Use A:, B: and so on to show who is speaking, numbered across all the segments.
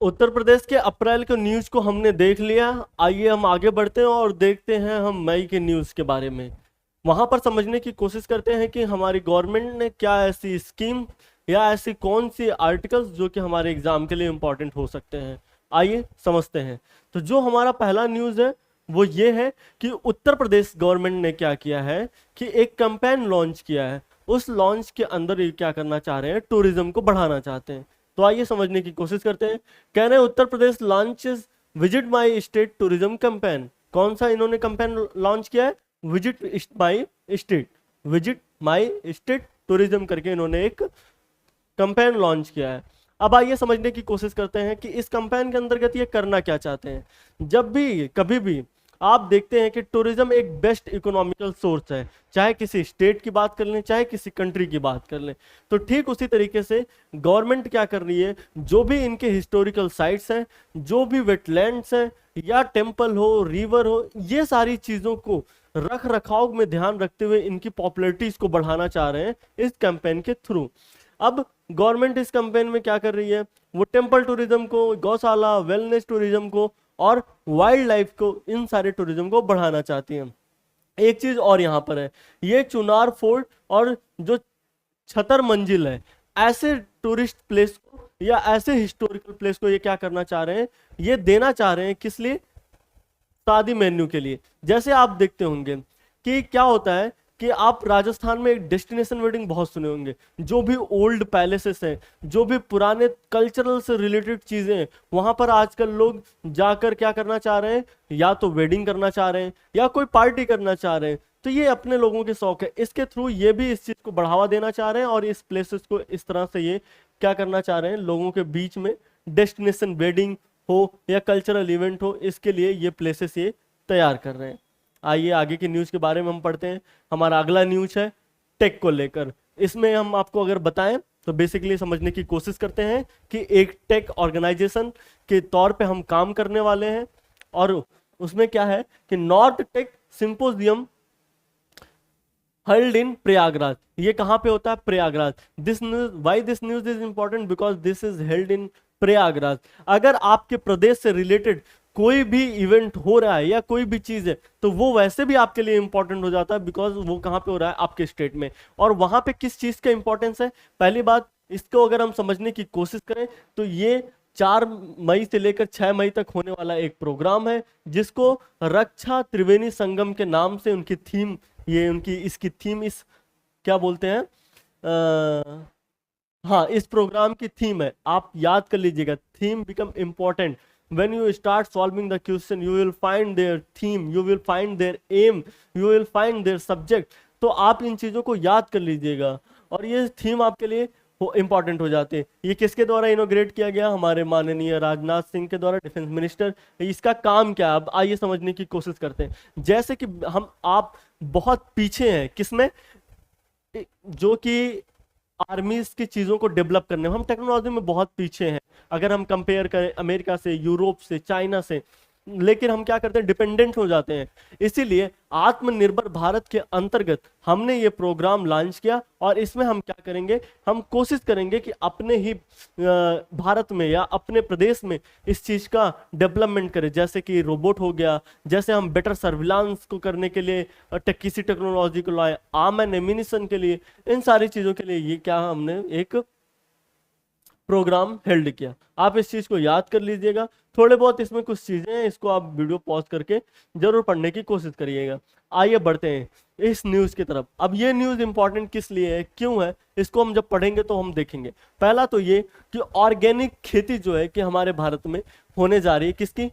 A: उत्तर प्रदेश के अप्रैल के न्यूज को हमने देख लिया। आइए हम आगे बढ़ते हैं और देखते हैं हम मई के न्यूज के बारे में। वहां पर समझने की कोशिश करते हैं कि हमारी गवर्नमेंट ने क्या ऐसी स्कीम या ऐसी कौन सी आर्टिकल्स जो कि हमारे एग्जाम के लिए इंपॉर्टेंट हो सकते हैं। आइए समझते हैं। तो जो हमारा पहला न्यूज है वो ये है कि उत्तर प्रदेश गवर्नमेंट ने क्या किया है कि एक कैंपेन लॉन्च किया है। उस लॉन्च के अंदर ये क्या करना चाह रहे हैं, टूरिज्म को बढ़ाना चाहते हैं। तो आइए समझने की कोशिश करते हैं। कह रहे हैं Uttar Pradesh launches visit my state tourism campaign. कौन सा इन्होंने कैंपेन लॉन्च किया है? Visit my state, visit my state tourism करके इन्होंने एक कैंपेन लॉन्च किया है। अब आइए समझने की कोशिश करते हैं कि इस कैंपेन के अंतर्गत ये करना क्या चाहते हैं। जब भी कभी भी आप देखते हैं कि टूरिज्म एक बेस्ट इकोनॉमिकल सोर्स है, चाहे किसी स्टेट की बात कर लें चाहे किसी कंट्री की बात कर लें, तो ठीक उसी तरीके से गवर्नमेंट क्या कर रही है, जो भी इनके हिस्टोरिकल साइट्स हैं, जो भी वेटलैंड्स हैं या टेम्पल हो, रिवर हो, ये सारी चीज़ों को रख रखाव में ध्यान रखते हुए इनकी पॉपुलैरिटीज को बढ़ाना चाह रहे हैं इस कैंपेन के थ्रू। अब गवर्नमेंट इस कैंपेन में क्या कर रही है, वो टेम्पल टूरिज्म को, गौशाला, वेलनेस टूरिज्म को और वाइल्ड लाइफ को, इन सारे टूरिज्म को बढ़ाना चाहती है। एक चीज और यहाँ पर है, ये चुनार फोर्ट और जो छतर मंजिल है, ऐसे टूरिस्ट प्लेस को या ऐसे हिस्टोरिकल प्लेस को ये क्या करना चाह रहे हैं, ये देना चाह रहे हैं। किस लिए? शादी मेन्यू के लिए। जैसे आप देखते होंगे कि क्या होता है कि आप राजस्थान में एक डेस्टिनेशन वेडिंग बहुत सुने होंगे। जो भी ओल्ड पैलेसेस हैं, जो भी पुराने कल्चरल से रिलेटेड चीजें हैं, वहां पर आजकल लोग जाकर क्या करना चाह रहे हैं, या तो वेडिंग करना चाह रहे हैं या कोई पार्टी करना चाह रहे हैं। तो ये अपने लोगों के शौक है, इसके थ्रू ये भी इस चीज को बढ़ावा देना चाह रहे हैं और इस प्लेसेस को इस तरह से ये क्या करना चाह रहे हैं, लोगों के बीच में डेस्टिनेशन वेडिंग हो या कल्चरल इवेंट हो, इसके लिए ये प्लेसेस ये तैयार कर रहे हैं। आइए आगे की न्यूज़ के बारे में हम पढ़ते हैं। हमारा अगला न्यूज़ है टेक को लेकर। इसमें हम आपको अगर बताएं तो बेसिकली समझने की कोशिश करते हैं कि एक टेक ऑर्गेनाइजेशन के तौर पे हम काम करने वाले हैं और उसमें क्या है कि north tech symposium held in Prayagraj. ये कहाँ पे होता है? Prayagraj. This news, why this news is important? Because this is held in Prayagraj. अगर आपके प्रदेश से रिलेटेड कोई भी इवेंट हो रहा है या कोई भी चीज है तो वो वैसे भी आपके लिए इंपॉर्टेंट हो जाता है, बिकॉज वो कहाँ पे हो रहा है? आपके स्टेट में। और वहां पे किस चीज का इंपॉर्टेंस है? पहली बात, इसको अगर हम समझने की कोशिश करें तो ये 4 मई से लेकर 6 मई तक होने वाला एक प्रोग्राम है, जिसको रक्षा त्रिवेणी संगम के नाम से उनकी थीम, ये उनकी इसकी थीम, इस क्या बोलते हैं, हाँ, इस प्रोग्राम की थीम है। आप याद कर लीजिएगा, theme become important. when you start solving the question you will find their theme, you will find their aim, you will find their subject। तो आप इन चीज़ों को याद कर लीजिएगा और ये थीम आपके लिए इंपॉर्टेंट हो जाते हैं। ये किसके द्वारा इनोग्रेट किया गया? हमारे माननीय राजनाथ सिंह के द्वारा, डिफेंस मिनिस्टर। इसका काम क्या है? अब आइए समझने की कोशिश करते हैं। जैसे कि आप बहुत पीछे हैं किसमें, जो कि आर्मीज की चीज़ों को डेवलप करने में हम टेक्नोलॉजी में बहुत पीछे हैं अगर हम कंपेयर करें अमेरिका से, यूरोप से, चाइना से। लेकिन हम क्या करते हैं? डिपेंडेंट हो जाते हैं। इसीलिए आत्मनिर्भर भारत के अंतर्गत हमने ये प्रोग्राम लॉन्च किया और इसमें हम क्या करेंगे, हम कोशिश करेंगे कि अपने ही भारत में या अपने प्रदेश में इस चीज़ का डेवलपमेंट करें। जैसे कि रोबोट हो गया, जैसे हम बेटर सर्विलांस को करने के लिए किसी टेक्नोलॉजी को लाए, आर्म एंड एम्यूनिशन के लिए, इन सारी चीज़ों के लिए ये क्या हमने एक प्रोग्राम हेल्ड किया। आप इस चीज को याद कर लीजिएगा। थोड़े बहुत इसमें कुछ चीजें हैं, इसको आप वीडियो पॉज करके जरूर पढ़ने की कोशिश करिएगा। आइए बढ़ते हैं इस न्यूज की तरफ। अब ये न्यूज इंपॉर्टेंट किस लिए है, क्यों है, इसको हम जब पढ़ेंगे तो हम देखेंगे। पहला तो ये कि ऑर्गेनिक खेती जो है कि हमारे भारत में होने जा रही है, किसकी?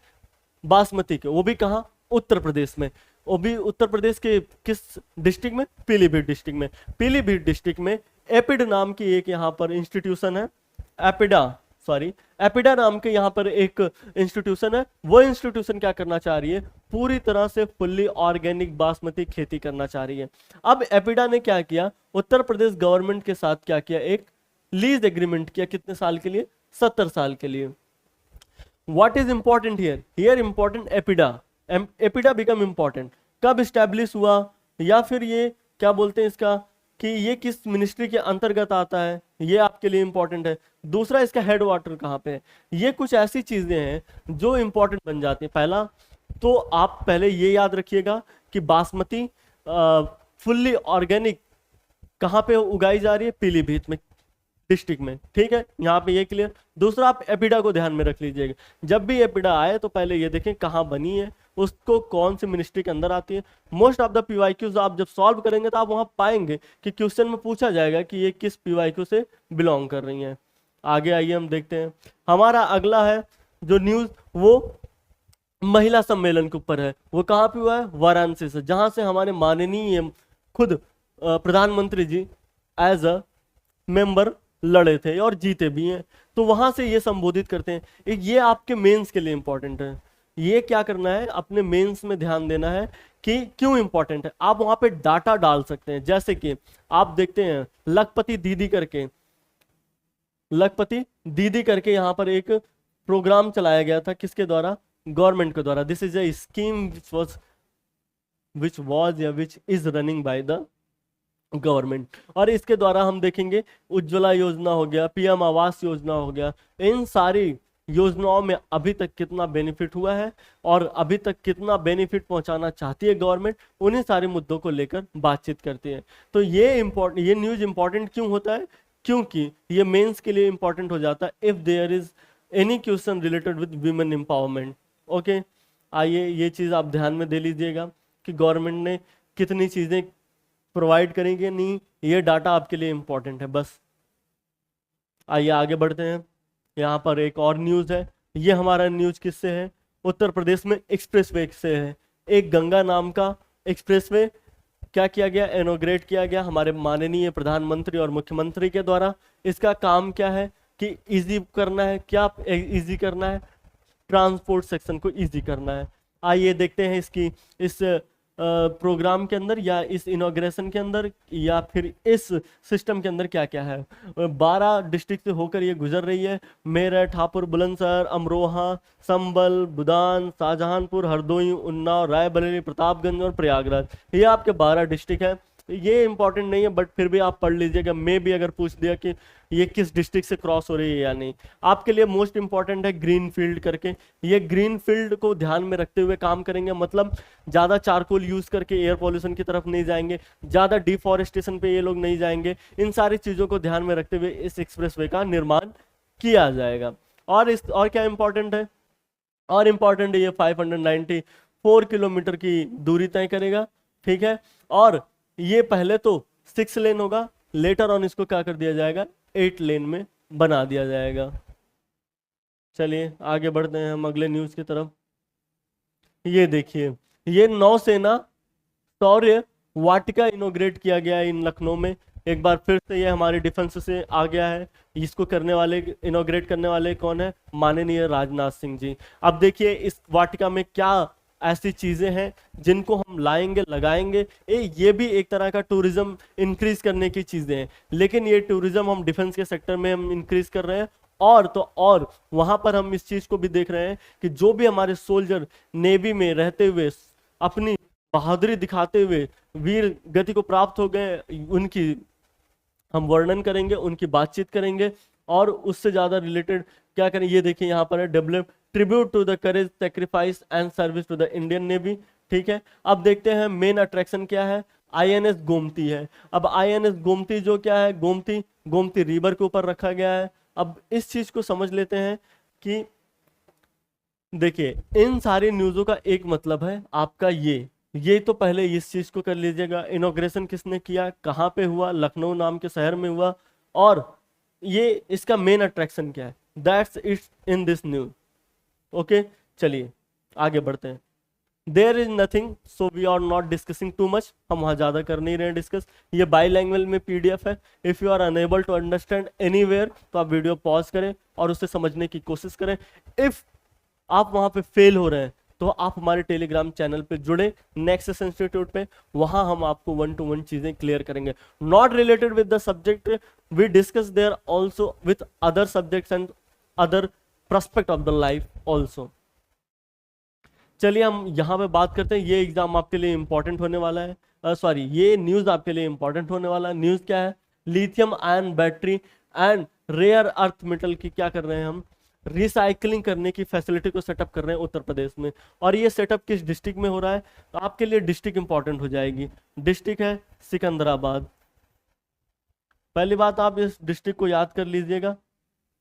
A: बासमती के। वो भी कहाँ? उत्तर प्रदेश में। वो भी उत्तर प्रदेश के किस डिस्ट्रिक्ट में? पीलीभीत डिस्ट्रिक्ट में। पीलीभीत डिस्ट्रिक्ट में एपिड नाम की एक यहाँ पर इंस्टीट्यूशन है, एपिडा नाम के यहाँ पर एक इंस्टीट्यूशन है। वो इंस्टीट्यूशन क्या करना चाह रही है? पूरी तरह से फुल्ली ऑर्गेनिक बासमती खेती करना चाह रही है। अब एपिडा ने क्या किया? उत्तर प्रदेश गवर्नमेंट के साथ क्या किया? एक लीज एग्रीमेंट किया। कितने साल के लिए? 70 साल के लिए। What is important here important APEDA become important. कब स्टैब्लिश हुआ, या फिर ये क्या बोलते हैं इसका कि ये किस मिनिस्ट्री के अंतर्गत आता है, ये आपके लिए इंपॉर्टेंट है। दूसरा इसका हेड वाटर कहाँ पे है। ये कुछ ऐसी चीजें हैं जो इंपॉर्टेंट बन जाती हैं। पहला तो आप पहले ये याद रखिएगा कि बासमती फुल्ली ऑर्गेनिक कहाँ पे उगाई जा रही है, पीलीभीत में डिस्ट्रिक्ट में, ठीक है, यहाँ पे ये क्लियर। दूसरा आप एपिडा को ध्यान में रख लीजिएगा, जब भी एपिडा आए तो पहले ये देखें कहाँ बनी है, उसको कौन सी मिनिस्ट्री के अंदर आती है। मोस्ट ऑफ द पीवाईक्यूज आप जब सॉल्व करेंगे तो आप वहाँ पाएंगे कि क्वेश्चन में पूछा जाएगा कि ये किस पीवाईक्यू से बिलोंग कर रही हैं। आगे आइए हम देखते हैं, हमारा अगला है जो न्यूज वो महिला सम्मेलन के ऊपर है। वो कहाँ पे हुआ है, वाराणसी से, जहां से हमारे माननीय खुद प्रधानमंत्री जी एज अ मेंबर लड़े थे और जीते भी हैं। तो वहां से ये संबोधित करते हैं। ये आपके मेंस के लिए इंपॉर्टेंट है, ये क्या करना है, अपने मेंस में ध्यान देना है कि क्यों इंपॉर्टेंट है। आप वहां पे डाटा डाल सकते हैं, जैसे कि आप देखते हैं लखपति दीदी करके, लखपति दीदी करके यहाँ पर एक प्रोग्राम चलाया गया था, किसके द्वारा, गवर्नमेंट के द्वारा। This is a scheme which was या which is running by the government. और इसके द्वारा हम देखेंगे उज्ज्वला योजना हो गया, पीएम आवास योजना हो गया, इन सारी योजनाओं में अभी तक कितना बेनिफिट हुआ है और अभी तक कितना बेनिफिट पहुंचाना चाहती है गवर्नमेंट, उन्हीं सारे मुद्दों को लेकर बातचीत करती है। तो ये न्यूज इंपॉर्टेंट क्यों होता है, क्योंकि ये मेंस के लिए इंपॉर्टेंट हो जाता है if there is any question related with women empowerment. Okay, आइए ये चीज आप ध्यान में दे लीजिएगा कि गवर्नमेंट ने कितनी चीजें प्रोवाइड करेंगे, नहीं, ये डाटा आपके लिए इंपॉर्टेंट है बस। आइए आगे बढ़ते हैं, यहाँ पर एक और न्यूज है। ये हमारा न्यूज किससे है, उत्तर प्रदेश में एक्सप्रेसवे से है। एक गंगा नाम का एक्सप्रेसवे क्या किया गया, इनॉग्रेट किया गया हमारे माननीय प्रधानमंत्री और मुख्यमंत्री के द्वारा। इसका काम क्या है कि इजी करना है, क्या इजी करना है, ट्रांसपोर्ट सेक्शन को इजी करना है। आइए देखते हैं इसकी इस प्रोग्राम के अंदर या इस इनॉग्रेशन के अंदर या फिर इस सिस्टम के अंदर क्या क्या है। 12 डिस्ट्रिक्ट से होकर ये गुजर रही है, मेरठ, हापुड़, बुलंदशहर, अमरोहा, संभल, बुदान, शाहजहांपुर, हरदोई, उन्नाव, रायबरेली, प्रतापगंज और प्रयागराज। ये आपके 12 डिस्ट्रिक्ट है। ये इंपॉर्टेंट नहीं है बट फिर भी आप पढ़ लीजिएगा, मे भी अगर पूछ दिया कि ये किस डिस्ट्रिक्ट से क्रॉस हो रही है या नहीं। आपके लिए मोस्ट इंपॉर्टेंट है ग्रीन फील्ड करके, ये ग्रीन फील्ड को ध्यान में रखते हुए काम करेंगे, मतलब ज़्यादा चारकोल यूज करके एयर पॉल्यूशन की तरफ नहीं जाएंगे, ज़्यादा डिफॉरेस्टेशन पे ये लोग नहीं जाएंगे। इन सारी चीज़ों को ध्यान में रखते हुए इस एक्सप्रेसवे का निर्माण किया जाएगा। और क्या इंपॉर्टेंट है, और इंपॉर्टेंट है ये 594 किलोमीटर की दूरी तय करेगा, ठीक है। और ये पहले तो 6 लेन होगा, लेटर ऑन इसको क्या कर दिया जाएगा, 8 लेन में बना दिया जाएगा। चलिए आगे बढ़ते हैं हम अगले न्यूज की तरफ। ये देखिए, ये नौसेना शौर्य वाटिका इनोग्रेट किया गया है इन लखनऊ में। एक बार फिर से ये हमारे डिफेंस से आ गया है। इसको करने वाले, इनोग्रेट करने वाले कौन है, माननीय राजनाथ सिंह जी। अब देखिए इस वाटिका में क्या ऐसी चीजें हैं जिनको हम लाएंगे, लगाएंगे। ये भी एक तरह का टूरिज्म इंक्रीज करने की चीजें हैं, लेकिन ये टूरिज्म हम डिफेंस के सेक्टर में हम इंक्रीज कर रहे हैं। और तो और वहां पर हम इस चीज को भी देख रहे हैं कि जो भी हमारे सोल्जर नेवी में रहते हुए अपनी बहादुरी दिखाते हुए वीर गति को प्राप्त हो गए, उनकी हम वर्णन करेंगे, उनकी बातचीत करेंगे और उससे ज्यादा रिलेटेड क्या करें। ये देखिए यहाँ पर है, develop tribute to the courage, sacrifice and service to the Indian navy, ठीक है। अब देखते हैं मेन अट्रैक्शन क्या है, आईएनएस गोमती है। अब आईएनएस गोमती जो क्या है, गोमती रिवर के ऊपर रखा गया है। अब इस चीज को समझ लेते हैं कि देखिए इन सारी न्यूज़ों का एक मतलब है आपका ये तो पहले इस चीज को कर लीजिएगा। इनॉग्रेशन किसने किया, कहाँ पे हुआ, लखनऊ नाम के शहर में हुआ, और ये इसका मेन अट्रैक्शन क्या है, that's it's in this news. Okay, चलिए आगे बढ़ते हैं। There is nothing, so we are not discussing too much, हम वहाँ ज़्यादा कर नहीं रहे हैं डिस्कस। ये बाई लैंग्वेज में पीडीएफ है। If you are unable to understand anywhere तो आप वीडियो पॉज करें और उसे समझने की कोशिश करें। इफ़ आप वहाँ पे फेल हो रहे हैं तो आप हमारे टेलीग्राम चैनल पे जुड़े, नेक्सस इंस्टीट्यूट पे, वहाँ हम आपको 1-to-1 चीज़ें क्लियर करेंगे, not related with the subject, we discuss there also with other subjects and other prospect of the life also. चलिए हम यहाँ पे बात करते हैं। ये एग्जाम आपके लिए इंपॉर्टेंट होने वाला है, सॉरी ये न्यूज़ आपके लिए इंपॉर्टेंट होने वाला है। न्यूज़ क्या है, lithium ion battery and rare earth metal की क्या कर रहे हैं हम, रिसाइकलिंग करने की फैसिलिटी को सेटअप कर रहे हैं उत्तर प्रदेश में। और ये सेटअप किस डिस्ट्रिक्ट में हो रहा है, तो आपके लिए डिस्ट्रिक्ट इंपॉर्टेंट हो जाएगी। डिस्ट्रिक्ट है सिकंदराबाद। पहली बात आप इस डिस्ट्रिक्ट को याद कर लीजिएगा,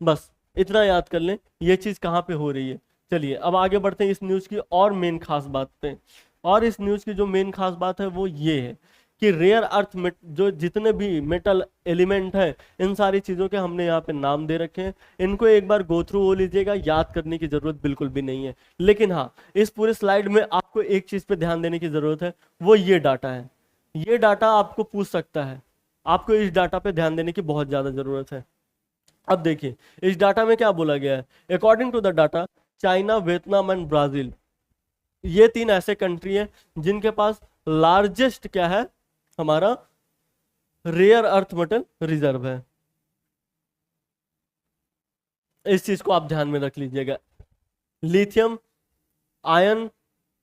A: बस इतना याद कर लें ये चीज़ कहाँ पे हो रही है। चलिए अब आगे बढ़ते हैं इस न्यूज़ की और मेन खास बात पे। और इस न्यूज़ की जो मेन खास बात है वो ये है कि रेयर अर्थ में जो जितने भी मेटल एलिमेंट है, इन सारी चीज़ों के हमने यहाँ पे नाम दे रखे हैं। इनको एक बार गो थ्रू हो लीजिएगा, याद करने की ज़रूरत बिल्कुल भी नहीं है। लेकिन हाँ, इस पूरे स्लाइड में आपको एक चीज़ पे ध्यान देने की ज़रूरत है, वो ये डाटा है। ये डाटा आपको पूछ सकता है, आपको इस डाटा पे ध्यान देने की बहुत ज़्यादा ज़रूरत है। अब देखिए इस डाटा में क्या बोला गया है। According to the data, China, Vietnam and Brazil, ये 3 ऐसे कंट्री हैं जिनके पास लार्जेस्ट क्या है, हमारा रेयर अर्थ मेटल रिजर्व है। इस चीज को आप ध्यान में रख लीजिएगा। लिथियम आयन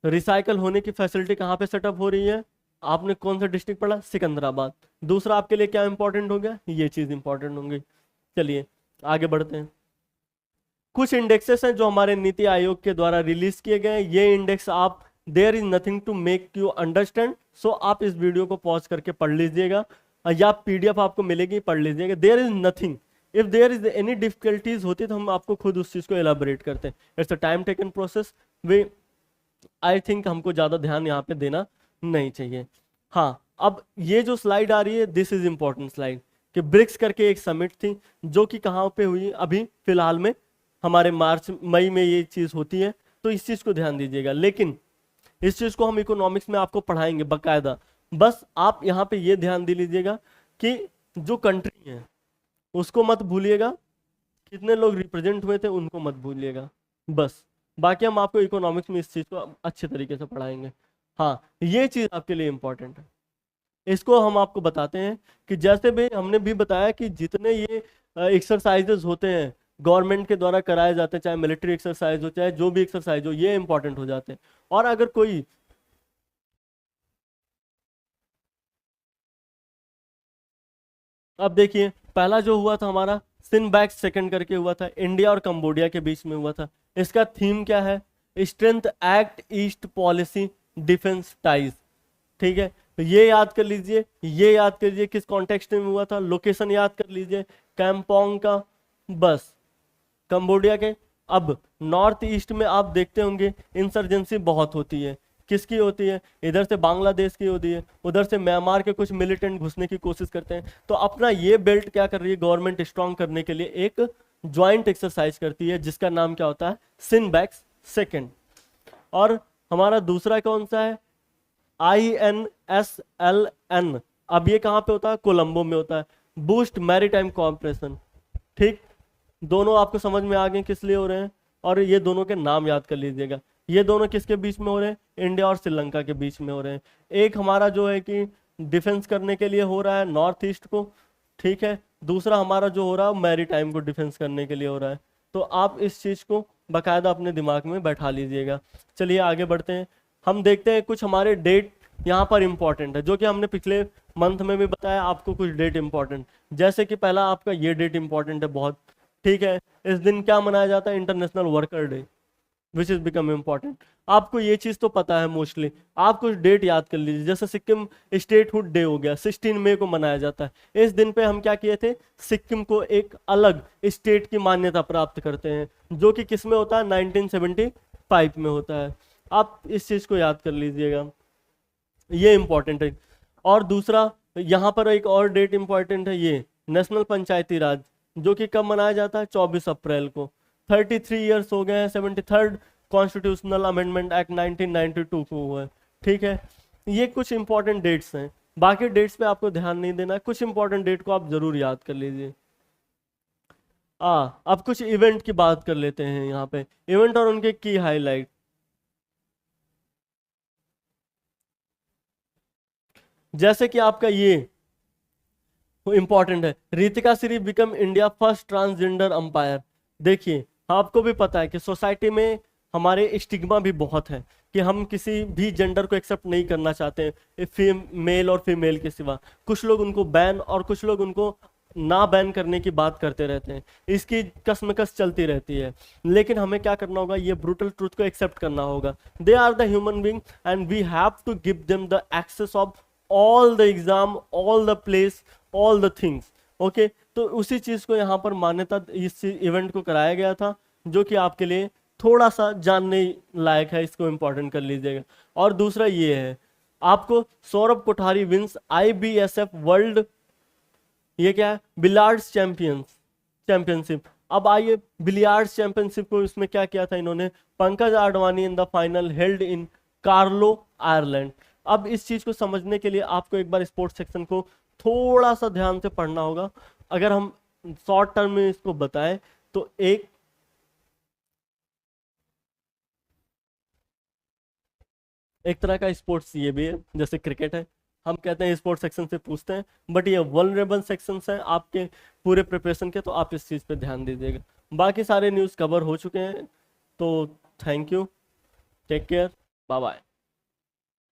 A: रिसाइकल होने की फैसिलिटी कहाँ पे सेटअप हो रही है, आपने कौन सा डिस्ट्रिक्ट पढ़ा, सिकंदराबाद। दूसरा आपके लिए क्या इंपॉर्टेंट हो गया, ये चीज इंपॉर्टेंट होंगी। चलिए आगे बढ़ते हैं। कुछ इंडेक्सेस हैं जो हमारे नीति आयोग के द्वारा रिलीज किए गए हैं। ये इंडेक्स आप, there is nothing to make you understand, so आप इस वीडियो को पॉज करके पढ़ लीजिएगा, या पीडीएफ आपको मिलेगी, पढ़ लीजिएगा। There is nothing, if there is any difficulties होती तो हम आपको खुद उस चीज को एलाबोरेट करते हैं। It's a time taken process, way I think हमको ज्यादा ध्यान यहाँ पे देना नहीं चाहिए। हाँ, अब ये जो स्लाइड आ रही है, दिस इज इंपॉर्टेंट स्लाइड, कि ब्रिक्स करके एक समिट थी जो कि कहाँ पे हुई, अभी फिलहाल में हमारे मार्च मई में ये चीज़ होती है, तो इस चीज़ को ध्यान दीजिएगा। लेकिन इस चीज़ को हम इकोनॉमिक्स में आपको पढ़ाएंगे बकायदा, बस आप यहाँ पे ये ध्यान दे लीजिएगा कि जो कंट्री है उसको मत भूलिएगा, कितने लोग रिप्रेजेंट हुए थे उनको मत भूलिएगा, बस। बाकी हम आपको इकोनॉमिक्स में इस चीज़ को अच्छे तरीके से पढ़ाएंगे। हाँ, ये चीज़ आपके लिए इंपॉर्टेंट है। इसको हम आपको बताते हैं कि जैसे भी हमने भी बताया कि जितने ये एक्सरसाइजेज होते हैं गवर्नमेंट के द्वारा कराए जाते हैं, चाहे मिलिट्री एक्सरसाइज हो चाहे जो भी एक्सरसाइज हो, ये इंपॉर्टेंट हो जाते हैं। और अगर कोई अब देखिए, पहला जो हुआ था हमारा सिनबैक सेकंड करके हुआ था, इंडिया और कंबोडिया के बीच में हुआ था। इसका थीम क्या है, strength act east policy defence ties. ठीक है, तो ये याद कर लीजिए, ये याद कर लीजिए किस कॉन्टेक्स्ट में हुआ था, लोकेशन याद कर लीजिए कैंपोंग का, बस, कंबोडिया के। अब नॉर्थ ईस्ट में आप देखते होंगे इंसर्जेंसी बहुत होती है, किसकी होती है, इधर से बांग्लादेश की होती है, उधर से म्यांमार के कुछ मिलिटेंट घुसने की कोशिश करते हैं। तो अपना ये बेल्ट क्या कर रही है गवर्नमेंट, स्ट्रांग करने के लिए एक ज्वाइंट एक्सरसाइज करती है जिसका नाम क्या होता है, सिनबैक्स सेकेंड। और हमारा दूसरा कौन सा है, INSLN। अब ये कहाँ पे होता है, कोलंबो में होता है, बूस्ट मैरीटाइम कोऑपरेशन। ठीक, दोनों आपको समझ में आ गए किस लिए हो रहे हैं, और ये दोनों के नाम याद कर लीजिएगा। ये दोनों किसके बीच में हो रहे हैं, इंडिया और श्रीलंका के बीच में हो रहे हैं। एक हमारा जो है कि डिफेंस करने के लिए हो रहा है नॉर्थ ईस्ट को, ठीक है, दूसरा हमारा जो हो रहा है मैरीटाइम को डिफेंस करने के लिए हो रहा है। तो आप इस चीज़ को बाकायदा अपने दिमाग में बैठा लीजिएगा। चलिए आगे बढ़ते हैं, हम देखते हैं कुछ हमारे डेट यहाँ पर इंपॉर्टेंट है, जो कि हमने पिछले मंथ में भी बताया आपको कुछ डेट इंपॉर्टेंट। जैसे कि पहला आपका ये डेट इंपॉर्टेंट है बहुत, ठीक है, इस दिन क्या मनाया जाता है, international worker day, which is become important. आपको ये चीज़ तो पता है मोस्टली, आप कुछ डेट याद कर लीजिए। जैसे सिक्किम स्टेटहुड डे हो गया, 16 मई को मनाया जाता है। इस दिन पे हम क्या किए थे, सिक्किम को एक अलग स्टेट की मान्यता प्राप्त करते हैं, जो कि किस में होता है, 1975 में होता है। आप इस चीज़ को याद कर लीजिएगा, ये इंपॉर्टेंट है। और दूसरा यहाँ पर एक और डेट इंपॉर्टेंट है, ये नेशनल पंचायती राज, जो कि कब मनाया जाता है, 24 अप्रैल को। 33 ईयर्स हो गए हैं 73rd कॉन्स्टिट्यूशनल अमेंडमेंट एक्ट 1992 को हुआ है। ठीक है, ये कुछ इंपॉर्टेंट डेट्स हैं, बाकी डेट्स पे आपको ध्यान नहीं देना है, कुछ इंपॉर्टेंट डेट को आप जरूर याद कर लीजिए। अब कुछ इवेंट की बात कर लेते हैं यहाँ पे, इवेंट और उनके की हाईलाइट। जैसे कि आपका ये इंपॉर्टेंट है, Ritika Shri become India first transgender umpire. देखिए, आपको भी पता है कि सोसाइटी में हमारे स्टिग्मा भी बहुत है कि हम किसी भी जेंडर को एक्सेप्ट नहीं करना चाहते हैं, मेल और फीमेल के सिवा। कुछ लोग उनको बैन और कुछ लोग उनको ना बैन करने की बात करते रहते हैं, इसकी कसमकस चलती रहती है। लेकिन हमें क्या करना होगा, ये ब्रूटल ट्रूथ को एक्सेप्ट करना होगा। They are the human being and we have to give them the access of all the exam, all the place, all the things. Okay, तो उसी चीज को यहाँ पर मान्यता इस इवेंट को कराया गया था, जो कि आपके लिए थोड़ा सा जानने लायक है, इसको इंपॉर्टेंट कर लीजिएगा। और दूसरा ये है, आपको Saurabh Kothari wins IBSF world, ये क्या है, बिलियर्ड्स चैंपियनशिप। अब आइए बिलियर्ड्स चैंपियनशिप को, इसमें क्या किया था इन्होंने, Pankaj Advani in the final held in Carlo Ireland. अब इस चीज को समझने के लिए आपको एक बार स्पोर्ट्स सेक्शन को थोड़ा सा ध्यान से पढ़ना होगा। अगर हम शॉर्ट टर्म में इसको बताएं तो एक तरह का स्पोर्ट्स ये भी है, जैसे क्रिकेट है, हम कहते हैं स्पोर्ट्स सेक्शन से पूछते हैं, बट ये वल्नरेबल सेक्शंस हैं आपके पूरे प्रिपरेशन के, तो आप इस चीज़ पे ध्यान दीजिएगा। बाकी सारे न्यूज़ कवर हो चुके हैं, तो thank you, take care, bye bye.